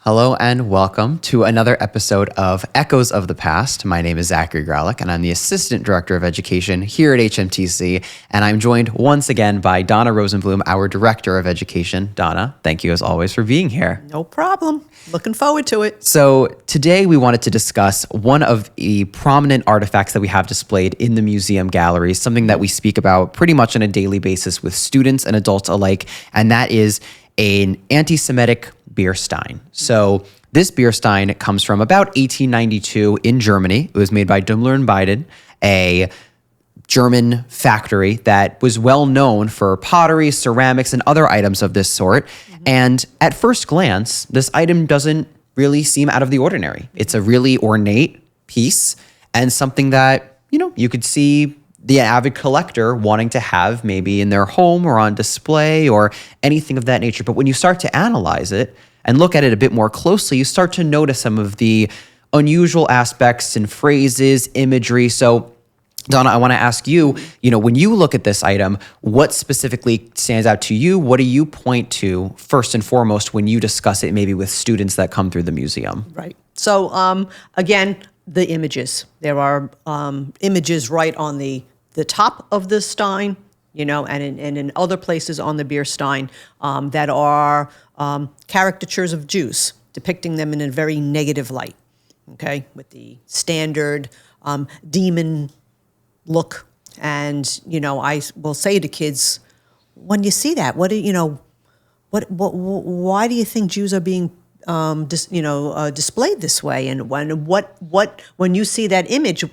Hello and welcome to another episode of Echoes of the Past. My name is Zachary Graulich, and I'm the Assistant Director of Education here at HMTC. And I'm joined once again by Donna Rosenblum, our Director of Education. Donna, thank you as always for being here. No problem. Looking forward to it. So today we wanted to discuss one of the prominent artifacts that we have displayed in the museum galleries, something that we speak about pretty much on a daily basis with students and adults alike, and that is an anti-Semitic beerstein. So this beerstein comes from about 1892 in Germany. It was made by Daimler and Beiden, a German factory that was well known for pottery, ceramics, and other items of this sort. And at first glance, this item doesn't really seem out of the ordinary. It's a really ornate piece and something that, you could see the avid collector wanting to have maybe in their home or on display or anything of that nature. But when you start to analyze it and look at it a bit more closely, you start to notice some of the unusual aspects and phrases, imagery. So Donna, I want to ask you, when you look at this item, what specifically stands out to you? What do you point to first and foremost when you discuss it maybe with students that come through the museum? Right. So again, the images. There are images right on the top of the stein, and in other places on the beer stein that are caricatures of Jews, depicting them in a very negative light, okay, with the standard demon look. And, I will say to kids, when you see that, why do you think Jews are being displayed this way? And when you see that image,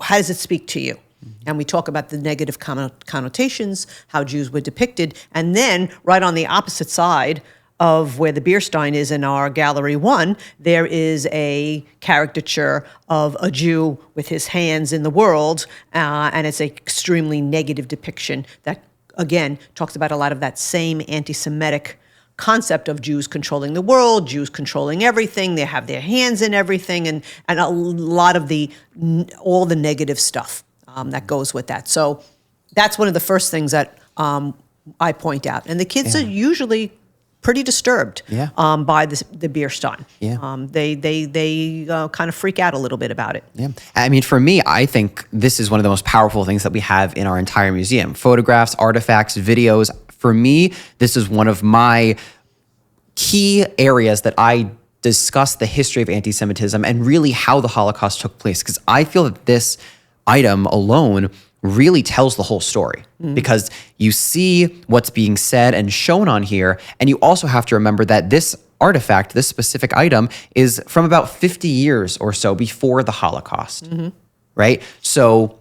how does it speak to you? And we talk about the negative connotations, how Jews were depicted. And then right on the opposite side of where the beerstein is in our Gallery 1, there is a caricature of a Jew with his hands in the world. And it's an extremely negative depiction that, again, talks about a lot of that same anti-Semitic concept of Jews controlling the world, Jews controlling everything. They have their hands in everything, and a lot of all the negative stuff that goes with that. So that's one of the first things that I point out. And the kids are usually pretty disturbed by the beerstein. Yeah. They kind of freak out a little bit about it. Yeah. I mean, for me, I think this is one of the most powerful things that we have in our entire museum. Photographs, artifacts, videos. For me, this is one of my key areas that I discuss the history of anti-Semitism and really how the Holocaust took place, because I feel that this item alone really tells the whole story, because you see what's being said and shown on here, and you also have to remember that this artifact, this specific item, is from about 50 years or so before the Holocaust, right? So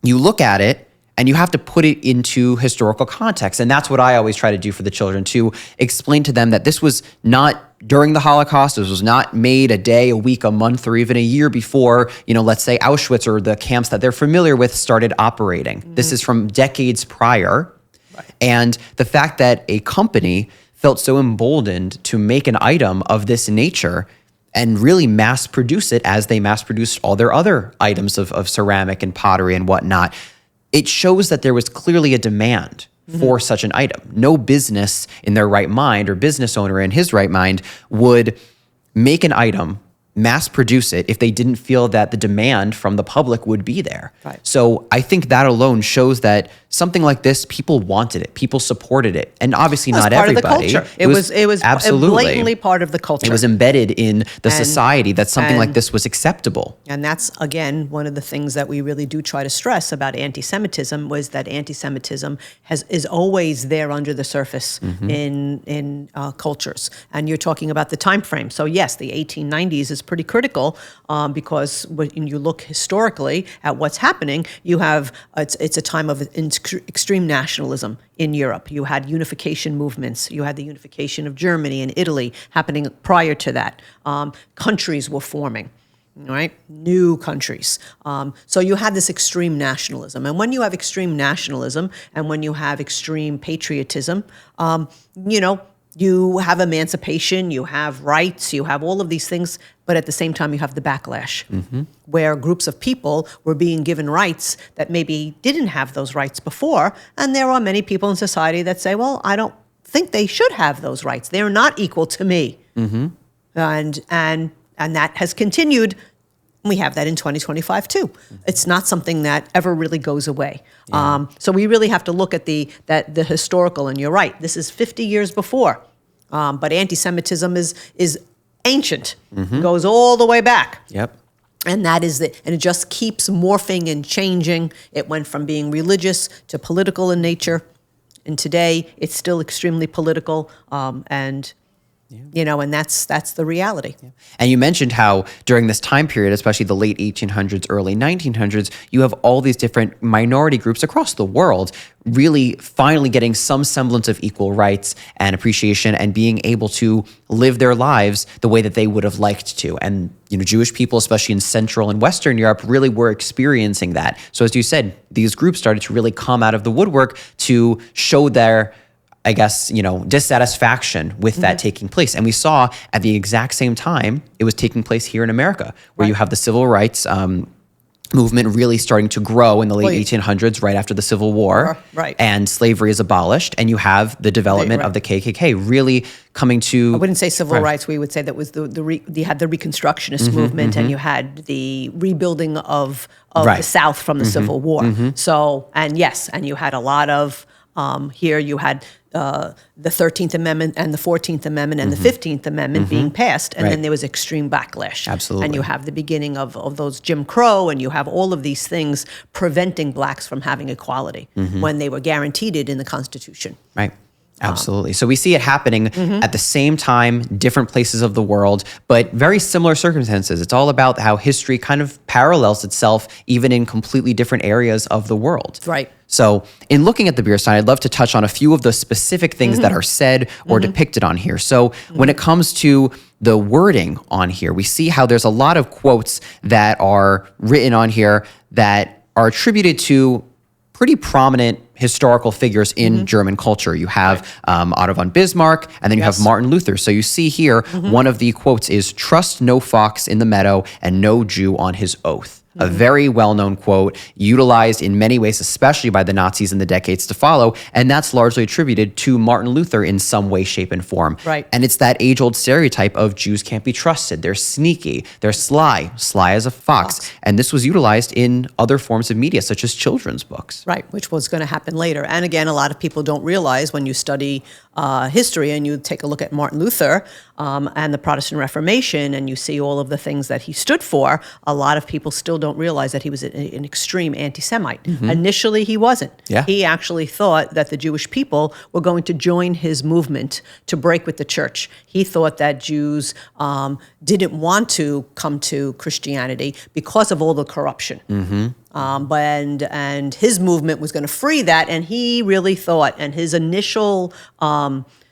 you look at it, and you have to put it into historical context. And that's what I always try to do for the children, to explain to them that this was not during the Holocaust. This was not made a day, a week, a month, or even a year before, let's say Auschwitz or the camps that they're familiar with started operating. This is from decades prior. Right. And the fact that a company felt so emboldened to make an item of this nature and really mass produce it as they mass produced all their other items of ceramic and pottery and whatnot, it shows that there was clearly a demand for such an item. No business in their right mind, or business owner in his right mind, would make an item, mass produce it, if they didn't feel that the demand from the public would be there. Right. So I think that alone shows that something like this, people wanted it, people supported it, and obviously not everybody. It was part of the culture. It was absolutely blatantly part of the culture. It was embedded in the society that something like this was acceptable. And that's, again, one of the things that we really do try to stress about anti-Semitism, was that anti-Semitism is always there under the surface in cultures. And you're talking about the time frame. So yes, the 1890s is pretty critical because when you look historically at what's happening, you have it's a time of extreme nationalism in Europe. You had unification movements. You had the unification of Germany and Italy happening prior to that. Countries were forming, right? New countries. So you had this extreme nationalism. And when you have extreme nationalism and when you have extreme patriotism, you have emancipation, you have rights, you have all of these things, but at the same time you have the backlash, where groups of people were being given rights that maybe didn't have those rights before. And there are many people in society that say, well, I don't think they should have those rights. They're not equal to me. and that has continued. We have that in 2025 too. It's not something that ever really goes away. Yeah. So we really have to look at the historical. And you're right. This is 50 years before, but anti-Semitism is ancient. Goes all the way back. Yep. And and it just keeps morphing and changing. It went from being religious to political in nature, and today it's still extremely political. And that's the reality. Yeah. And you mentioned how during this time period, especially the late 1800s, early 1900s, you have all these different minority groups across the world really finally getting some semblance of equal rights and appreciation and being able to live their lives the way that they would have liked to. And, Jewish people, especially in Central and Western Europe, really were experiencing that. So as you said, these groups started to really come out of the woodwork to show their dissatisfaction with that taking place. And we saw at the exact same time, it was taking place here in America, where you have the civil rights movement really starting to grow in the late 1800s, right after the Civil War. Right. And slavery is abolished. And you have the development of the KKK really coming to... I wouldn't say civil rights. We would say that was you had the Reconstructionist movement, and you had the rebuilding of the South from the Civil War. So, and you had a lot of... here you had the 13th Amendment and the 14th Amendment and the 15th Amendment being passed, and then there was extreme backlash. Absolutely. And you have the beginning of those Jim Crow, and you have all of these things preventing blacks from having equality when they were guaranteed it in the Constitution. Right. Absolutely. So we see it happening at the same time, different places of the world, but very similar circumstances. It's all about how history kind of parallels itself even in completely different areas of the world. Right. So in looking at the beerstein, I'd love to touch on a few of the specific things that are said or depicted on here. So when it comes to the wording on here, we see how there's a lot of quotes that are written on here that are attributed to pretty prominent historical figures in German culture. You have Otto von Bismarck, and then you have Martin Luther. So you see here, one of the quotes is, "Trust no fox in the meadow and no Jew on his oath." A very well-known quote utilized in many ways, especially by the Nazis in the decades to follow. And that's largely attributed to Martin Luther in some way, shape, and form. Right. And it's that age-old stereotype of Jews can't be trusted. They're sneaky. They're sly as a fox. And this was utilized in other forms of media, such as children's books. Right, which was going to happen later. And again, a lot of people don't realize when you study history and you take a look at Martin Luther and the Protestant Reformation, and you see all of the things that he stood for, a lot of people still don't realize that he was an extreme anti-Semite. Initially, he wasn't. Yeah. He actually thought that the Jewish people were going to join his movement to break with the church. He thought that Jews didn't want to come to Christianity because of all the corruption. And his movement was going to free that, and he really thought, and his initial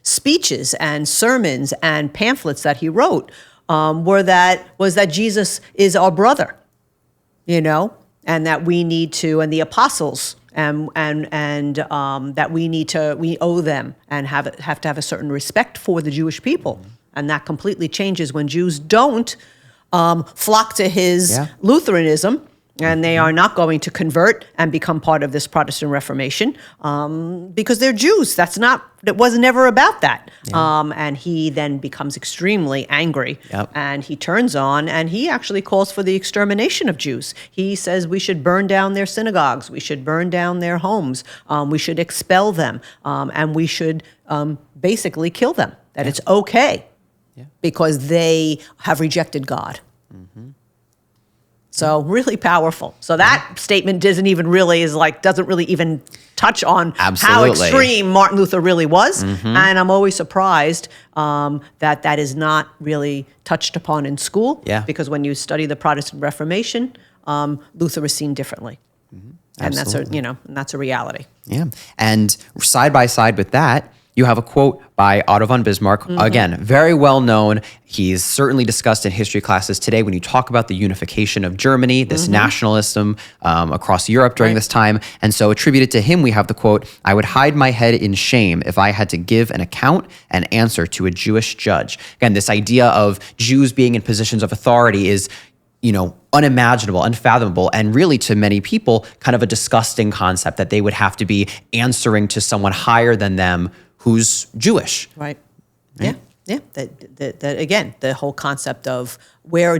speeches and sermons and pamphlets that he wrote was that Jesus is our brother, and that we need to, and the apostles, and that we owe them and have to have a certain respect for the Jewish people, and that completely changes when Jews don't flock to his Lutheranism. And they are not going to convert and become part of this Protestant Reformation because they're Jews. It was never about that. And he then becomes extremely angry. And he turns on, and he actually calls for the extermination of Jews. He says we should burn down their synagogues. We should burn down their homes. We should expel them. And we should basically kill them. That it's okay because they have rejected God. So really powerful. So that statement doesn't really even touch on how extreme Martin Luther really was. And I'm always surprised that is not really touched upon in school. Because when you study the Protestant Reformation, Luther is seen differently. And that's a reality. Yeah. And side by side with that, you have a quote by Otto von Bismarck. Again, very well known. He's certainly discussed in history classes today when you talk about the unification of Germany, this nationalism across Europe during this time. And so attributed to him, we have the quote, "I would hide my head in shame if I had to give an account and answer to a Jewish judge." Again, this idea of Jews being in positions of authority is unimaginable, unfathomable, and really to many people kind of a disgusting concept that they would have to be answering to someone higher than them who's Jewish. Right. Yeah. Yeah, that again, the whole concept of where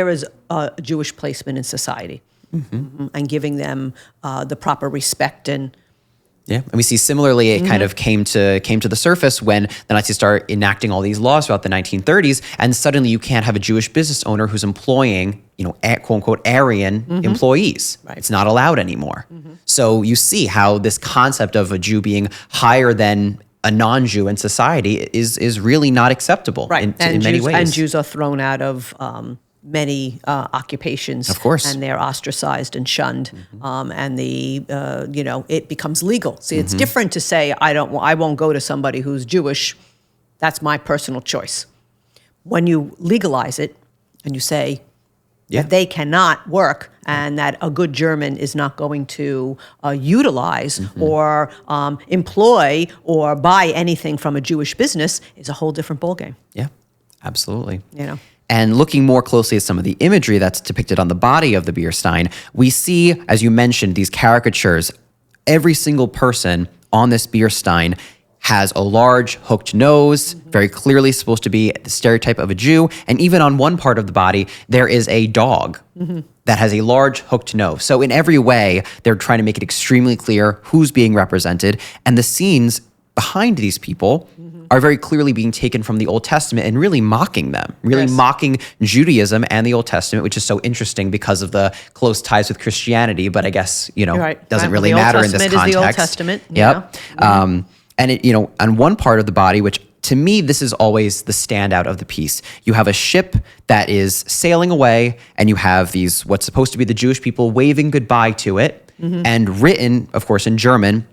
is a Jewish placement in society, and giving them the proper respect and. Yeah, and we see similarly it kind of came to the surface when the Nazis start enacting all these laws throughout the 1930s, and suddenly you can't have a Jewish business owner who's employing, quote unquote Aryan employees. Right. It's not allowed anymore. So you see how this concept of a Jew being higher than a non-Jew in society is really not acceptable in many ways. And Jews are thrown out of many occupations, of course, and they're ostracized and shunned, and it becomes legal. See, it's different to say I won't go to somebody who's Jewish. That's my personal choice. When you legalize it and you say that they cannot work and that a good German is not going to utilize or employ or buy anything from a Jewish business, is a whole different ballgame. Yeah, absolutely. And looking more closely at some of the imagery that's depicted on the body of the beerstein, we see, as you mentioned, these caricatures. Every single person on this beerstein has a large hooked nose, very clearly supposed to be the stereotype of a Jew. And even on one part of the body, there is a dog that has a large hooked nose. So in every way, they're trying to make it extremely clear who's being represented. And the scenes behind these people are very clearly being taken from the Old Testament and really mocking them, mocking Judaism and the Old Testament, which is so interesting because of the close ties with Christianity. But I guess, doesn't really matter in this context. The Old Testament is the Old Testament. Yep. And it, on one part of the body, which to me, this is always the standout of the piece. You have a ship that is sailing away, and you have these, what's supposed to be the Jewish people waving goodbye to it, and written, of course, in German,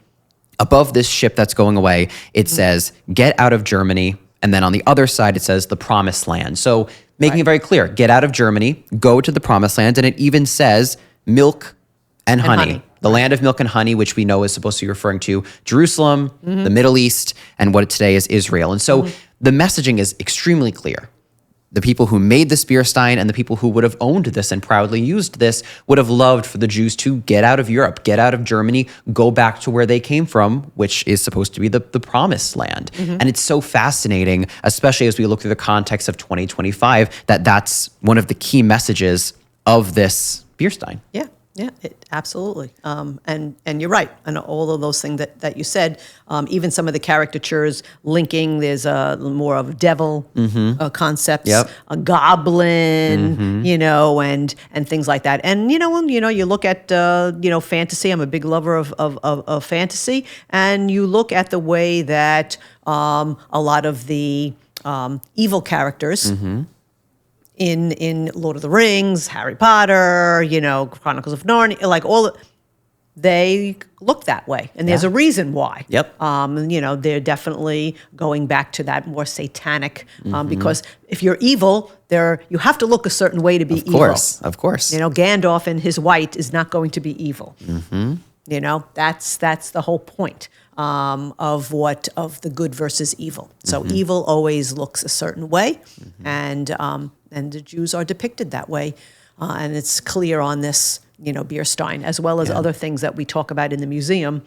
above this ship that's going away, it says, "Get out of Germany." And then on the other side, it says, "The Promised Land." So making it very clear, get out of Germany, go to the Promised Land. And it even says milk and honey. The land of milk and honey, which we know is supposed to be referring to Jerusalem, the Middle East, and what today is Israel. And so the messaging is extremely clear. The people who made this beerstein and the people who would have owned this and proudly used this would have loved for the Jews to get out of Europe, get out of Germany, go back to where they came from, which is supposed to be the promised land. And it's so fascinating, especially as we look through the context of 2025, that that's one of the key messages of this beerstein. Yeah, absolutely. And you're right. And all of those things that you said, even some of the caricatures linking, there's more of devil concepts, a goblin, and things like that. And, when you look at, fantasy, I'm a big lover of fantasy. And you look at the way that a lot of the evil characters, in Lord of the Rings, Harry Potter, Chronicles of Narnia, like they look that way. And there's a reason why. They're definitely going back to that more satanic, because if you're evil, you have to look a certain way to be evil. Of course. Gandalf and his white is not going to be evil. That's the whole point. Of the good versus evil. So evil always looks a certain way, and the Jews are depicted that way, and it's clear on this, beerstein, as well as other things that we talk about in the museum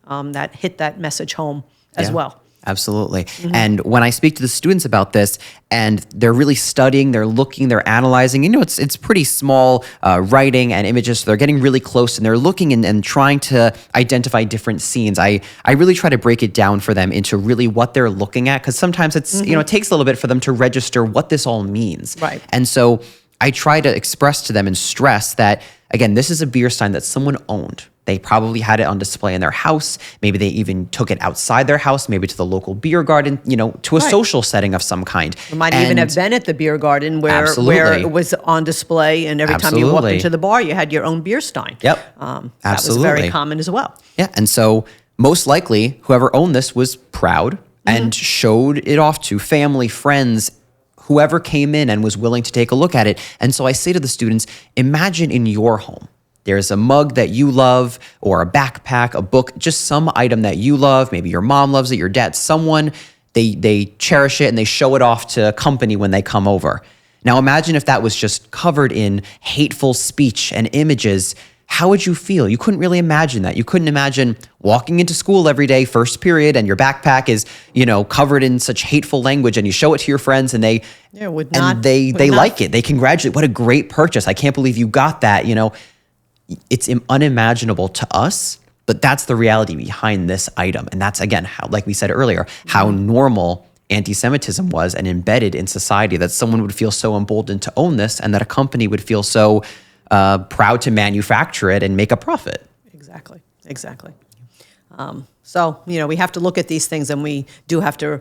that hit that message home as well. Absolutely. And when I speak to the students about this, and they're really studying, they're looking, they're analyzing, it's pretty small writing and images, so they're getting really close, and they're looking and trying to identify different scenes. I really try to break it down for them into really what they're looking at, because sometimes it's, it takes a little bit for them to register what this all means. Right. And so I try to express to them and stress that, again, this is a beerstein that someone owned. They probably had it on display in their house. Maybe they even took it outside their house, maybe to the local beer garden, to a social setting of some kind. It might even have been at the beer garden where it was on display, and every time you walked into the bar, you had your own beer stein. That was very common as well. Yeah, and so most likely, whoever owned this was proud and showed it off to family, friends, whoever came in and was willing to take a look at it. And so I say to the students, imagine in your home, there's a mug that you love, or a backpack, a book, just some item that you love. Maybe your mom loves it, your dad, someone, they cherish it and they show it off to company when they come over. Now imagine if that was just covered in hateful speech and images. how would you feel? You couldn't really imagine that. You couldn't imagine walking into school every day, first period, and your backpack is, covered in such hateful language, and you show it to your friends, and they like it. They congratulate. What a great purchase. I can't believe you got that. It's unimaginable to us, but that's the reality behind this item. And that's, again, how, like we said earlier, how normal anti-Semitism was and embedded in society, that someone would feel so emboldened to own this, and that a company would feel so proud to manufacture it and make a profit. Exactly. So, we have to look at these things, and we do have to,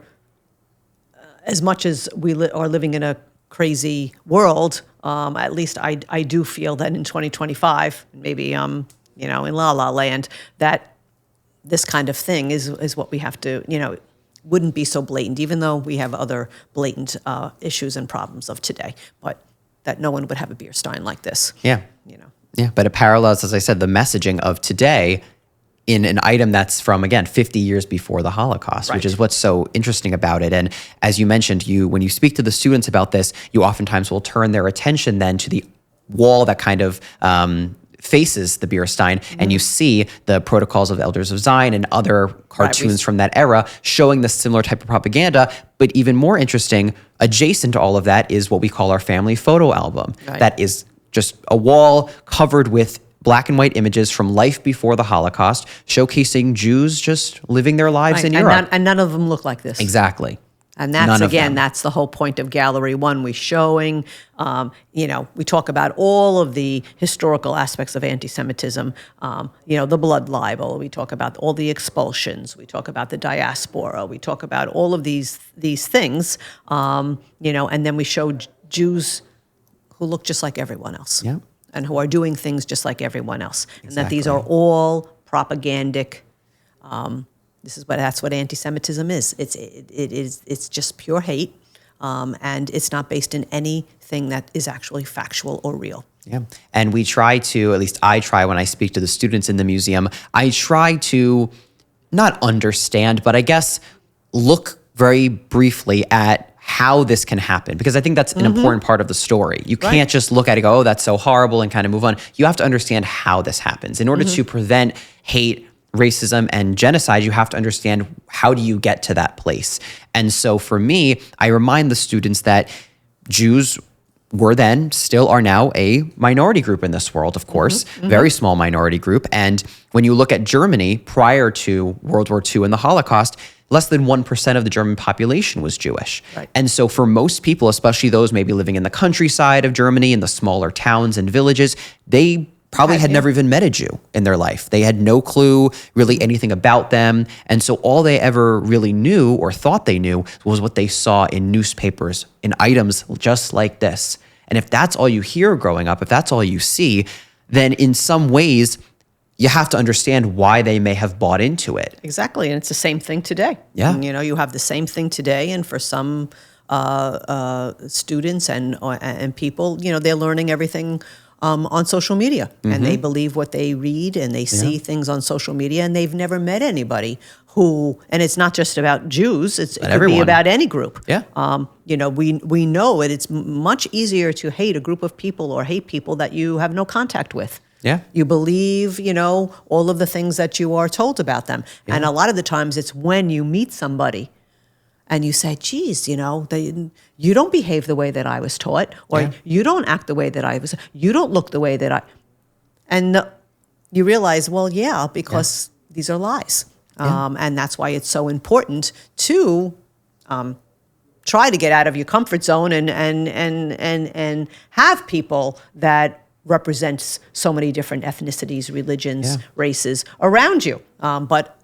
as much as we are living in a crazy world, at least I do feel that in 2025, maybe, in La La Land, that this kind of thing is what we have to, wouldn't be so blatant, even though we have other blatant issues and problems of today, but that no one would have a beerstein like this. Yeah. Yeah, but it parallels, as I said, the messaging of today in an item that's from, again, 50 years before the Holocaust, right. Which is what's so interesting about it. And as you mentioned, when you speak to the students about this, you oftentimes will turn their attention then to the wall that kind of faces the beerstein, and you see the Protocols of the Elders of Zion and other cartoons from that era showing the similar type of propaganda. But even more interesting, adjacent to all of that is what we call our family photo album. Right. That is just a wall covered with black and white images from life before the Holocaust, showcasing Jews just living their lives in Europe. And none of them look like this. Exactly. And that's the whole point of Gallery 1. We're showing, we talk about all of the historical aspects of anti-Semitism, the blood libel. We talk about all the expulsions. We talk about the diaspora. We talk about all of these things, and then we show Jews who look just like everyone else, and who are doing things just like everyone else, and that these are all propagandic. That's what anti-Semitism is. It's just pure hate, and it's not based in anything that is actually factual or real. Yeah, and we try to, at least I try when I speak to the students in the museum, I try to not understand, but I guess look very briefly at how this can happen, because I think that's an important part of the story. You can't just look at it and go, oh, that's so horrible, and kind of move on. You have to understand how this happens. In order to prevent hate, racism, and genocide, you have to understand, how do you get to that place? And so for me, I remind the students that Jews were then, still are now, a minority group in this world, of course, very small minority group. And when you look at Germany prior to World War II and the Holocaust, less than 1% of the German population was Jewish. Right. And so for most people, especially those maybe living in the countryside of Germany, in the smaller towns and villages, they probably had never even met a Jew in their life. They had no clue really anything about them. And so all they ever really knew, or thought they knew, was what they saw in newspapers, in items just like this. And if that's all you hear growing up, if that's all you see, then in some ways, you have to understand why they may have bought into it. Exactly, and it's the same thing today. Yeah. And, you have the same thing today, and for some students and people, they're learning everything on social media, and they believe what they read, and they see things on social media, and they've never met anybody who, and it's not just about Jews, it could be about any group. Yeah. We know it's much easier to hate a group of people or hate people that you have no contact with. Yeah. You believe, all of the things that you are told about them. Yeah. And a lot of the times it's when you meet somebody and you say, geez, you don't behave the way that I was taught, or you don't act the way that you don't look the way that and you realize, well, because these are lies. And that's why it's so important to try to get out of your comfort zone and have people that represents so many different ethnicities, religions, races around you. But.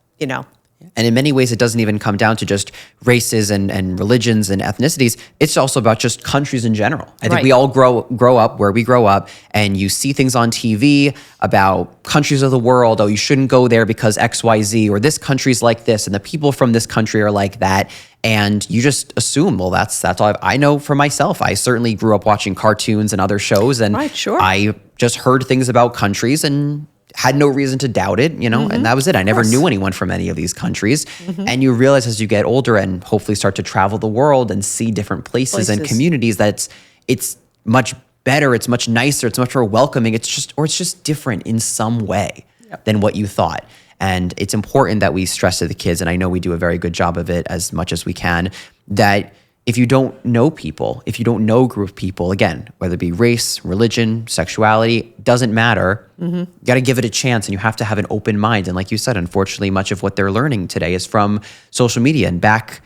And in many ways, it doesn't even come down to just races and religions and ethnicities. It's also about just countries in general. I think we all grow up where we grow up, and you see things on TV about countries of the world. Oh, you shouldn't go there because X, Y, Z, or this country's like this, and the people from this country are like that. And you just assume, well, that's all I know for myself. I certainly grew up watching cartoons and other shows, and I just heard things about countries and had no reason to doubt it, and that was it. I never knew anyone from any of these countries. And you realize as you get older and hopefully start to travel the world and see different places and communities, that it's much better, it's much nicer, it's much more welcoming. It's just different in some way than what you thought. And it's important that we stress to the kids, and I know we do a very good job of it as much as we can, that if you don't know people, if you don't know a group of people, again, whether it be race, religion, sexuality, doesn't matter. You got to give it a chance, and you have to have an open mind. And like you said, unfortunately, much of what they're learning today is from social media. And back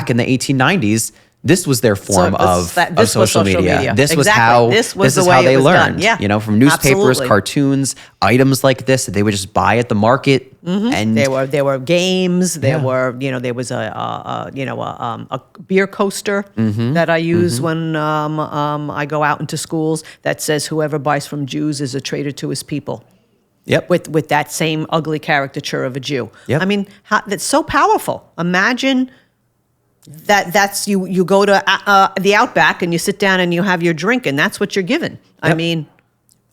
in the 1890s, this was their form of social media. This was how they learned. Yeah. From newspapers, absolutely. Cartoons, items like this that they would just buy at the market. And there were games. There was a beer coaster that I use when I go out into schools that says whoever buys from Jews is a traitor to his people. Yep. With that same ugly caricature of a Jew. Yep. I mean, that's so powerful. Imagine. That's you go to the Outback and you sit down and you have your drink and that's what you're given. Yep. I mean,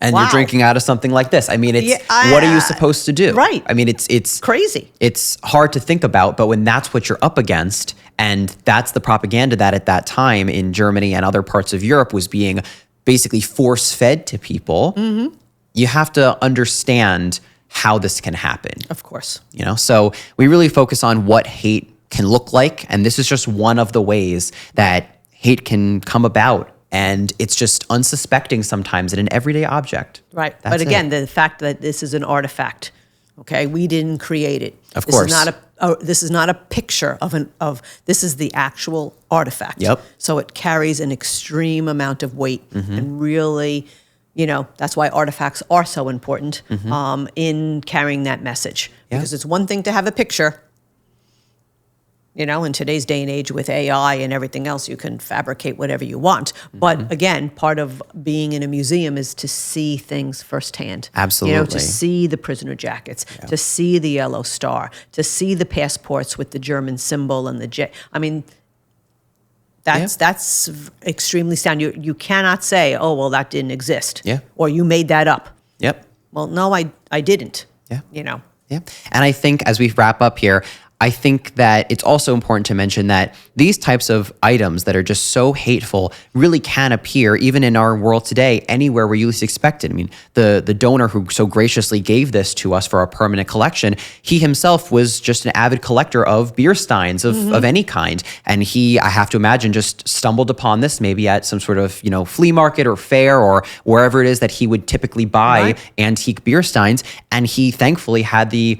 and you're drinking out of something like this. I mean, what are you supposed to do? Right. I mean, it's crazy. It's hard to think about, but when that's what you're up against, and that's the propaganda that at that time in Germany and other parts of Europe was being basically force-fed to people, you have to understand how this can happen. Of course. So we really focus on what hate can look like, and this is just one of the ways that hate can come about, and it's just unsuspecting sometimes in an everyday object. Right. But again, the fact that this is an artifact, okay, we didn't create it. Of course. This is not a picture of this is the actual artifact. Yep. So it carries an extreme amount of weight, and really, that's why artifacts are so important in carrying that message. Because it's one thing to have a picture. In today's day and age with AI and everything else, you can fabricate whatever you want. But again, part of being in a museum is to see things firsthand. Absolutely. To see the prisoner jackets, to see the yellow star, to see the passports with the German symbol and the J. I mean, that's extremely sound. You cannot say, oh, well, that didn't exist. Yeah. Or you made that up. Yep. Well, no, I didn't. Yeah. Yeah. And I think as we wrap up here, I think that it's also important to mention that these types of items that are just so hateful really can appear even in our world today, anywhere where you least expect it. I mean, the donor who so graciously gave this to us for our permanent collection, he himself was just an avid collector of beersteins of any kind. And he, I have to imagine, just stumbled upon this maybe at some sort of, flea market or fair or wherever it is that he would typically buy antique beersteins. And he thankfully had the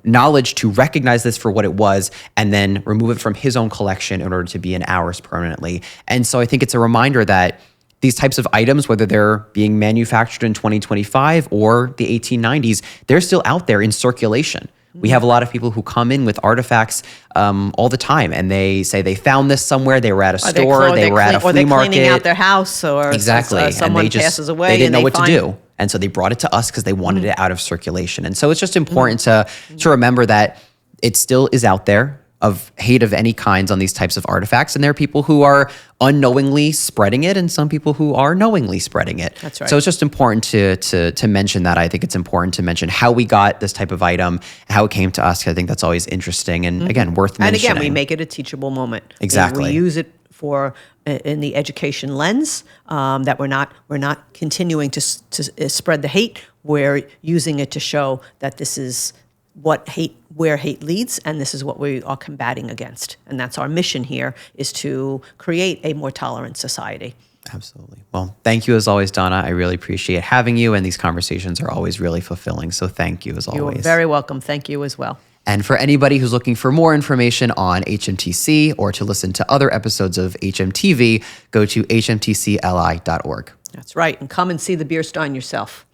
knowledge to recognize this for what it was and then remove it from his own collection in order to be in ours permanently. And so I think it's a reminder that these types of items, whether they're being manufactured in 2025 or the 1890s, they're still out there in circulation. We have a lot of people who come in with artifacts all the time, and they say they found this somewhere. They were at a store, they were at a flea market, or they're cleaning out their house, or someone passes away, they didn't know what to do, and so they brought it to us because they wanted it out of circulation. And so it's just important to remember that it still is out there of hate of any kinds on these types of artifacts, and there are people who are unknowingly spreading it, and some people who are knowingly spreading it. That's right. So it's just important to mention that. I think it's important to mention how we got this type of item, how it came to us. I think that's always interesting, and again, worth mentioning. And again, we make it a teachable moment. Exactly. We use it for in the education lens, that we're not continuing to spread the hate. We're using it to show that this is where hate leads, and this is what we are combating against. And that's our mission here, is to create a more tolerant society. Absolutely. Well, thank you as always, Donna. I really appreciate having you, and these conversations are always really fulfilling. So thank you as always. You're very welcome. Thank you as well. And for anybody who's looking for more information on HMTC or to listen to other episodes of HMTV, go to hmtcli.org. That's right. And come and see the beerstein yourself.